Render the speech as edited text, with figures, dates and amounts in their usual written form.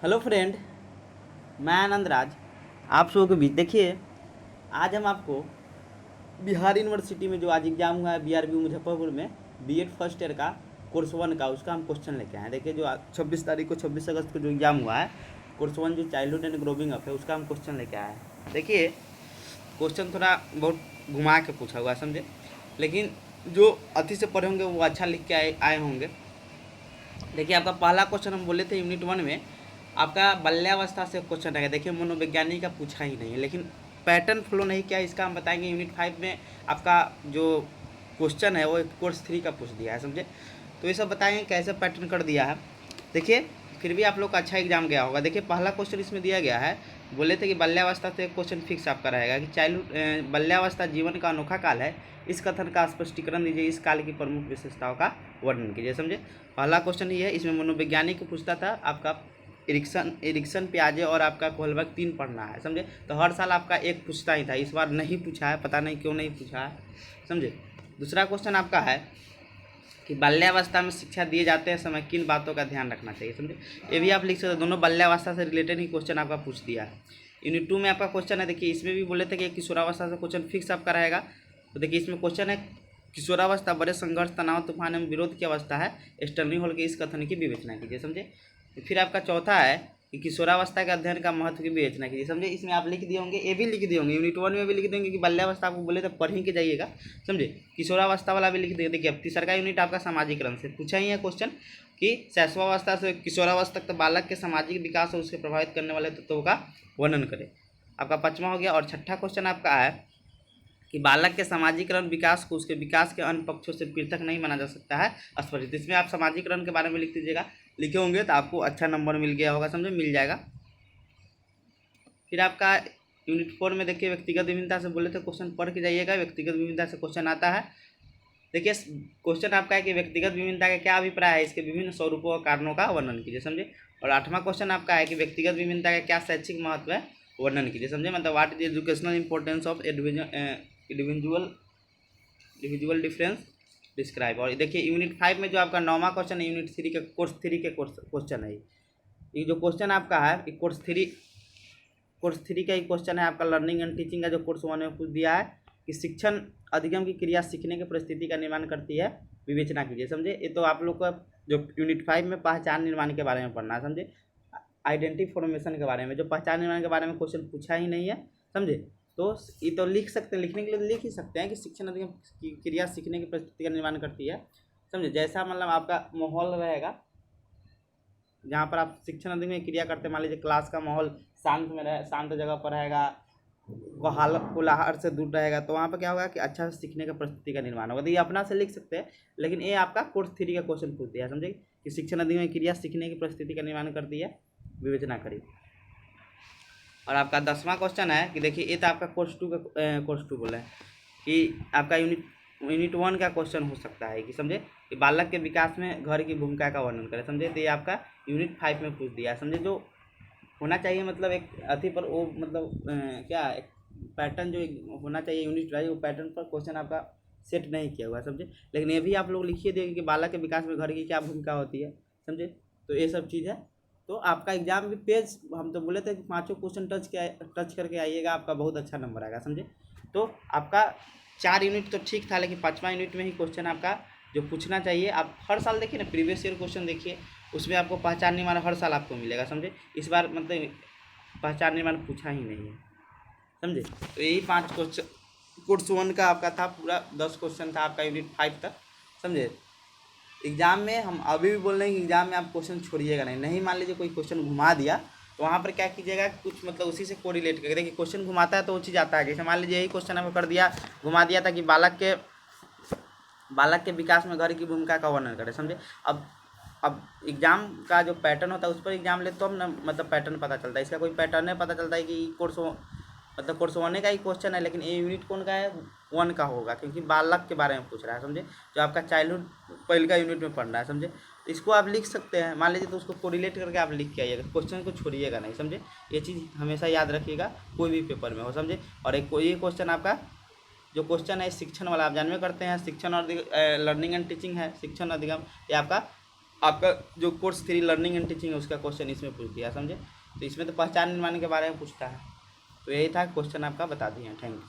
Hello friend, मैं आनंद राज। आप सबों के बीच देखिए, आज हम आपको बिहार यूनिवर्सिटी में जो आज एग्ज़ाम हुआ है बीआरबी मुजफ्फरपुर में, बीएड फर्स्ट ईयर का कोर्स वन का, उसका हम क्वेश्चन लेके आए हैं। देखिए, जो 26 तारीख को 26 अगस्त को जो एग्ज़ाम हुआ है कोर्स वन, जो चाइल्डहुड एंड ग्रोविंग अप है, उसका हम क्वेश्चन लेके आए हैं। देखिए, क्वेश्चन थोड़ा बहुत घुमा के पूछा हुआ है, समझे, लेकिन जो अति से पढ़े होंगे वो अच्छा लिख के आए होंगे। देखिए, आपका पहला क्वेश्चन हम बोले थे यूनिट वन में आपका बाल्यावस्था से क्वेश्चन आएगा। देखिए, मनोवैज्ञानिक का पूछा ही नहीं है, लेकिन पैटर्न फ्लो नहीं किया, इसका हम बताएंगे। यूनिट फाइव में आपका जो क्वेश्चन है वो कोर्स थ्री का पूछ दिया है, समझे। तो ये सब बताएंगे कैसे पैटर्न कर दिया है। देखिए, फिर भी आप लोग का अच्छा एग्जाम गया होगा। देखिए, पहला क्वेश्चन इसमें दिया गया है, बोले थे कि बाल्यावस्था से क्वेश्चन फिक्स आपका रहेगा कि चाइल्डहुड बाल्यावस्था जीवन का अनोखा काल है। इस कथन का स्पष्टीकरण दीजिए, इस काल की प्रमुख विशेषताओं का वर्णन कीजिए, समझे। पहला क्वेश्चन ये है, इसमें मनोवैज्ञानिक पूछता था आपका एरिक्सन पियाजे और आपका कोहलबर्ग तीन पढ़ना है, समझे। तो हर साल आपका एक पूछता ही था, इस बार नहीं पूछा है, पता नहीं क्यों नहीं पूछा है, समझे। दूसरा क्वेश्चन आपका है कि बाल्यावस्था में शिक्षा दिए जाते हैं समय किन बातों का ध्यान रखना चाहिए, समझे। ये भी आप लिख सकते हो, दोनों बाल्यावस्था से रिलेटेड ही क्वेश्चन आपका पूछ दिया है। यूनिट टू में आपका क्वेश्चन है, देखिए इसमें भी बोले थे कि किशोरावस्था से क्वेश्चन फिक्स आपका रहेगा। तो देखिए, इसमें क्वेश्चन है किशोरावस्था बड़े संघर्ष, तनाव, तूफान एवं विरोध की अवस्था है, स्टर्लिंग हॉल के इस कथन की विवेचना कीजिए, समझे। फिर आपका चौथा है कि किशोरावस्था के अध्ययन का महत्व की विवेचना कीजिए, समझे। इसमें आप लिख दिए होंगे, ये भी लिख दिए होंगे, यूनिट वन में भी लिख देंगे कि बाल्यावस्था आपको बोले तो पढ़ ही के जाइएगा, समझे। किशोरावस्था वाला भी लिख देंगे। देखिए, अब तीसरा का यूनिट आपका सामाजिकरण से पूछा ही है क्वेश्चन कि शैशवावस्था से किशोरावस्था तक बालक के सामाजिक विकास और उसके प्रभावित करने वाले तत्वों का वर्णन करें। आपका पाँचवा हो गया। और छठा क्वेश्चन आपका है कि बालक के सामाजिकरण विकास को उसके विकास के अन्य पक्षों से पृथक नहीं माना जा सकता है, स्पष्ट। इसमें आप सामाजिकरण के बारे में लिख दीजिएगा, लिखे होंगे तो आपको अच्छा नंबर मिल गया होगा, समझे, मिल जाएगा। फिर आपका यूनिट फोर में देखिए, व्यक्तिगत विभिन्नता से बोले तो क्वेश्चन पढ़ के जाइएगा, व्यक्तिगत विभिन्नता से क्वेश्चन आता है। देखिए, क्वेश्चन आपका है कि व्यक्तिगत विभिन्नता का क्या अभिप्राय है, इसके विभिन्न स्वरूपों और कारणों का वर्णन कीजिए, समझे। और आठवां क्वेश्चन आपका है कि व्यक्तिगत विभिन्नता का क्या शैक्षिक महत्व है, वर्णन कीजिए, समझे। मतलब what is educational importance of individual difference describe. और देखिए, यूनिट फाइव में जो आपका नौवां क्वेश्चन है, यूनिट थ्री के कोर्स थ्री के क्वेश्चन है। ये जो क्वेश्चन आपका है कोर्स थ्री का ही क्वेश्चन है आपका, लर्निंग एंड टीचिंग का जो कोर्स वन में पूछ दिया है कि शिक्षण अधिगम की क्रिया सीखने की परिस्थिति का निर्माण करती है, विवेचना कीजिए, समझे। ये तो आप लोग का जो यूनिट फाइव में पहचान निर्माण के बारे में पढ़ना है, समझे, आइडेंटिटी फॉर्मेशन के बारे में, जो पहचान निर्माण के बारे में क्वेश्चन पूछा ही नहीं है, समझे। तो ये तो लिख सकते हैं, लिखने के लिए तो लिख ही सकते हैं कि शिक्षण अधिगम की क्रिया सीखने की परिस्थिति का निर्माण करती है, समझे। जैसा मतलब आपका माहौल रहेगा जहाँ पर आप शिक्षण अधिगम की क्रिया करते हैं, मान लीजिए क्लास का माहौल शांत में रहे, शांत जगह पर रहेगा, कोलाहल से दूर रहेगा, तो वहाँ पर क्या होगा कि अच्छा सीखने का परिस्थिति का निर्माण होगा। तो ये अपना से लिख सकते हैं, लेकिन ये आपका कोर्स थ्री का क्वेश्चन पूछ दिया है, समझे, कि शिक्षण अधिगम की क्रिया सीखने की परिस्थिति का निर्माण करती है, विवेचना करिए। और आपका 10वां क्वेश्चन है कि देखिए, ये तो आपका कोर्स टू बोला है कि आपका यूनिट वन का क्वेश्चन हो सकता है कि, समझे, कि बालक के विकास में घर की भूमिका का वर्णन करें, समझे। तो ये आपका यूनिट फाइव में पूछ दिया है, समझे। जो होना चाहिए मतलब एक अति पर वो मतलब क्या एक पैटर्न जो होना चाहिए यूनिट वाइज, वो पैटर्न पर क्वेश्चन आपका सेट नहीं किया हुआ है, समझे। लेकिन ये भी आप लोग लिखिए देंगे कि बालक के विकास में घर की क्या भूमिका होती है, समझे। तो ये सब चीज़ है। तो आपका एग्जाम के पेज हम तो बोले थे कि पाँचों क्वेश्चन टच करके आइएगा, आपका बहुत अच्छा नंबर आएगा, समझे। तो आपका 4 यूनिट तो ठीक था, लेकिन 5वां यूनिट में ही क्वेश्चन आपका जो पूछना चाहिए, आप हर साल देखिए ना, प्रीवियस ईयर क्वेश्चन देखिए, उसमें आपको पहचान निर्माण हर साल आपको मिलेगा, समझे। इस बार मतलब पहचान निर्माण पूछा ही नहीं है, समझे। तो यही 5 क्वेश्चन कोर्स वन का आपका था, पूरा 10 क्वेश्चन था आपका यूनिट फाइव तक, समझे। एग्जाम में हम अभी भी बोल रहे हैं कि एग्जाम में आप क्वेश्चन छोड़िएगा नहीं, मान लीजिए कोई क्वेश्चन घुमा दिया तो वहाँ पर क्या कीजिएगा, कुछ मतलब उसी से कोरिलेट करके देखिए, क्वेश्चन घुमाता है तो वो चीज़ आता है। जैसे मान लीजिए यही क्वेश्चन आपको कर दिया, घुमा दिया था कि बालक के विकास में घर की भूमिका का वर्णन करें, समझे। अब एग्जाम का जो पैटर्न होता है उस पर एग्जाम ले तो हम ना मतलब पैटर्न पता चलता है, इसका कोई पैटर्न है, पता चलता है कि कोर्स मतलब कोर्स वन का ही क्वेश्चन है, लेकिन ये यूनिट कौन का है, वन का होगा, क्योंकि बालक के बारे में पूछ रहा है, समझे। जो आपका चाइल्डहुड पहले का यूनिट में पढ़ना है, समझे। तो इसको आप लिख सकते हैं, मान लीजिए, तो उसको कोरिलेट करके आप लिख के आइएगा, क्वेश्चन को छोड़िएगा नहीं, समझे। ये चीज़ हमेशा याद रखिएगा, कोई भी पेपर में हो, समझे। और एक ये क्वेश्चन आपका जो क्वेश्चन है शिक्षण वाला, आप जानवे करते हैं, शिक्षण और लर्निंग एंड टीचिंग है, शिक्षण अधिगम, ये आपका आपका जो कोर्स 3 लर्निंग एंड टीचिंग है उसका क्वेश्चन इसमें पूछ दिया, समझे। तो इसमें तो पहचान निर्माण के बारे में पूछता है। तो यही था क्वेश्चन, आपका बता दिए। Thank you.